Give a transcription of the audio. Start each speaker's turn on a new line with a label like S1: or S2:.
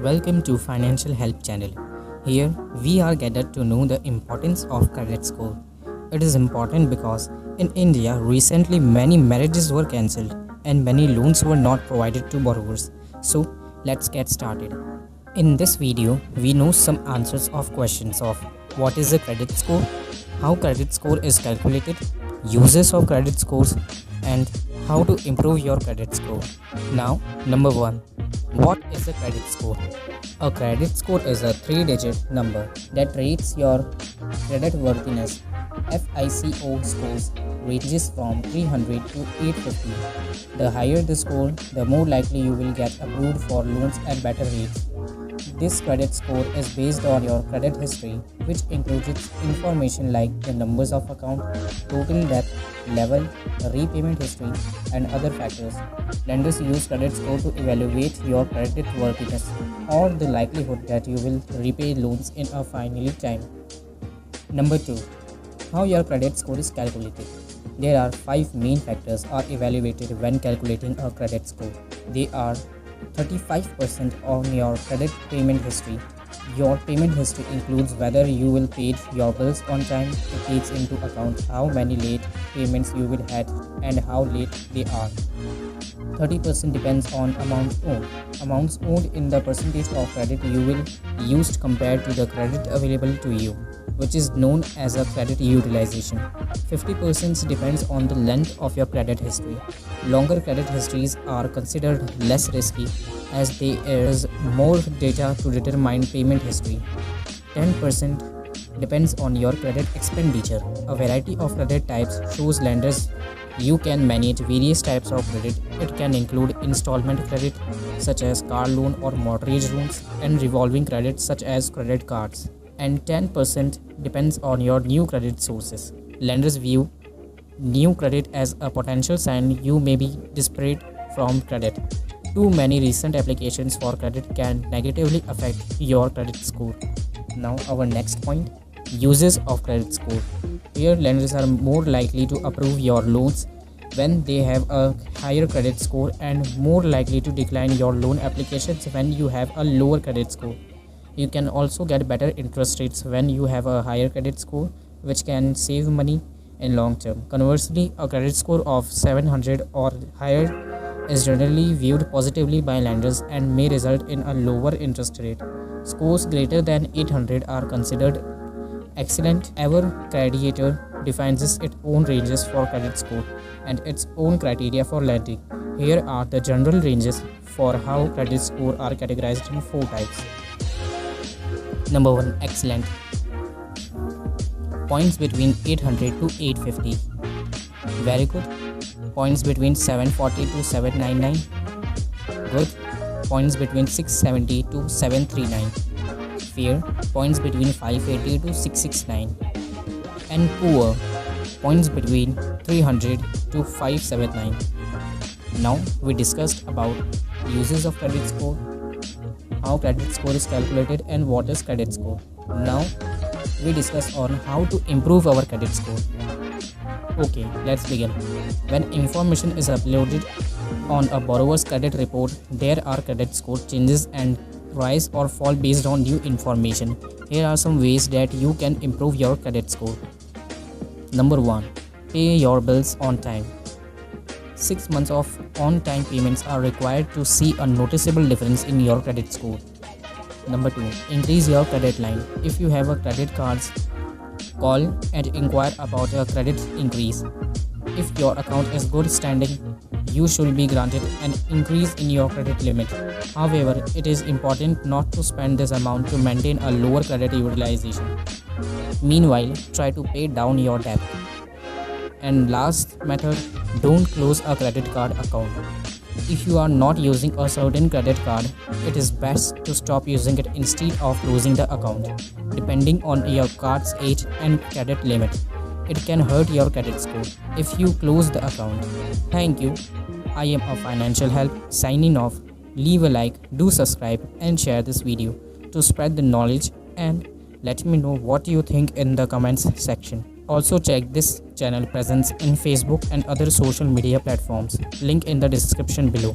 S1: Welcome to Financial Help channel. Here we are gathered to know the importance of credit score. It is important because in India recently many marriages were cancelled and many loans were not provided to borrowers. So let's get started. In this video we know some answers of questions of what is a credit score, how credit score is calculated, uses of credit scores, and how to improve your credit score. Now, number 1. What is a credit score? A credit score is a 3-digit number that rates your credit worthiness. FICO scores ranges from 300 to 850. The higher the score, the more likely you will get approved for loans at better rates. This credit score is based on your credit history, which includes information like the numbers of account, total debt level, repayment history, and other factors. Lenders use credit score to evaluate your credit worthiness or the likelihood that you will repay loans in a finite time. Number 2. How your credit score is calculated. There are 5 main factors are evaluated when calculating a credit score. They are 35% on your credit payment history. Your payment history includes whether you will pay your bills on time. It takes into account how many late payments you will have and how late they are. 30% depends on amounts owed. Amounts owed in the percentage of credit you will use compared to the credit available to you, which is known as a credit utilization. 50% depends on the length of your credit history. Longer credit histories are considered less risky as there is more data to determine payment history. 10% depends on your credit expenditure. A variety of credit types shows lenders you can manage various types of credit. It can include installment credit such as car loan or mortgage loans and revolving credit such as credit cards. And 10% depends on your new credit sources. Lenders view new credit as a potential sign you may be desperate from credit. Too many recent applications for credit can negatively affect your credit score. Now our next point, uses of credit score. Here lenders are more likely to approve your loans when they have a higher credit score and more likely to decline your loan applications when you have a lower credit score. You can also get better interest rates when you have a higher credit score, which can save money in long term. Conversely, a credit score of 700 or higher is generally viewed positively by lenders and may result in a lower interest rate. Scores greater than 800 are considered excellent. Our creditor defines its own ranges for credit score and its own criteria for lending. Here are the general ranges for how credit score are categorized in 4 types. Number 1. Excellent. Points between 800 to 850. Very good. Points between 740 to 799. Good. Points between 670 to 739. Fair. Points between 580 to 669. And poor. Points between 300 to 579. Now we discussed about uses of credit score, how credit score is calculated, and what is credit score. Now we discuss on how to improve our credit score. Okay, let's begin. When information is uploaded on a borrower's credit report, there are credit score changes and rise or fall based on new information. Here are some ways that you can improve your credit score. Number 1. Pay your bills on time. 6 months of on-time payments are required to see a noticeable difference in your credit score. Number 2. Increase your credit line. If you have a credit cards, call and inquire about a credit increase. If your account is good standing, you should be granted an increase in your credit limit. However, it is important not to spend this amount to maintain a lower credit utilization. Meanwhile, try to pay down your debt. And last method, don't close a credit card account. If you are not using a certain credit card, it is best to stop using it instead of closing the account. Depending on your card's age and credit limit, it can hurt your credit score if you close the account. Thank you. I am a Financial Help signing off. Leave a like, do subscribe and share this video to spread the knowledge, and let me know what you think in the comments section. Also check this channel presence in Facebook and other social media platforms. Link in the description below.